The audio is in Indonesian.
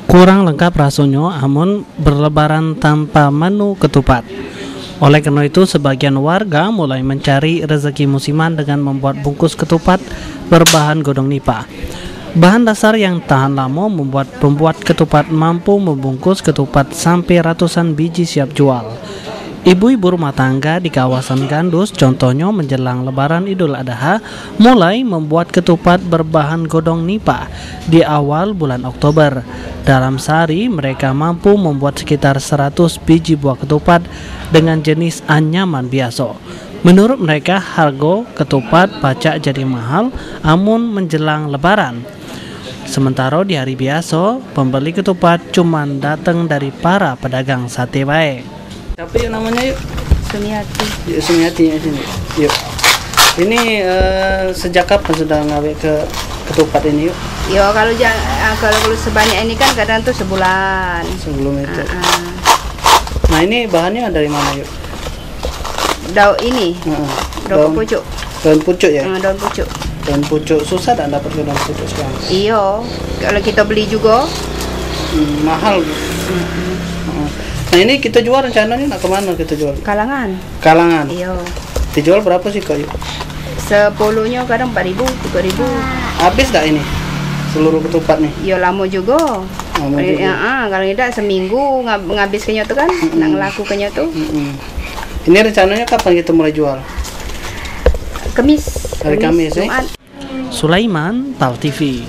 Kurang lengkap rasanya, amun berlebaran tanpa menu ketupat. Oleh karena itu, sebagian warga mulai mencari rezeki musiman dengan membuat bungkus ketupat berbahan godong nipah. Bahan dasar yang tahan lama membuat pembuat ketupat mampu membungkus ketupat sampai ratusan biji siap jual. Ibu-ibu rumah tangga di kawasan Gandus, contohnya menjelang Lebaran Idul Adha, mulai membuat ketupat berbahan godong nipah di awal bulan Oktober. Dalam sehari, mereka mampu membuat sekitar 100 biji buah ketupat dengan jenis anyaman biasa. Menurut mereka, harga ketupat pacak jadi mahal, amun menjelang Lebaran. Sementara di hari biasa, pembeli ketupat cuman datang dari para pedagang sate bae. Siapa yuk namanya yuk? Sumiati. Yuk Sumiati ya sini. Yuk. Ini sejak kapan sudah ngawe ke ketupat ini yuk? Yo kalau sebanyak ini kan kadang tuh sebulan. Sebelum itu. Nah ini bahannya dari mana yuk? Daun ini. Daun pucuk. Daun pucuk ya? Daun pucuk. Daun pucuk susah tak dapat daun pucuk sekarang? Iyo, kalau kita beli juga mahal. Nah ini kita jual rencananya nak kemana kita jual? kalangan. Kalangan. Iyo. Dijual berapa sih kak yuk? 10-nya kadang 4.000, 3.000. Habis tak ini seluruh ketupat nih? Yo lama juga. Lama juga. Kalau tidak seminggu ngabiskannya tuh kan, nak ngelakukannya tuh. Ini rencananya kapan kita mulai jual? Kamis. Hari Kamis ya? Jumat. Sulaiman, TAL TV.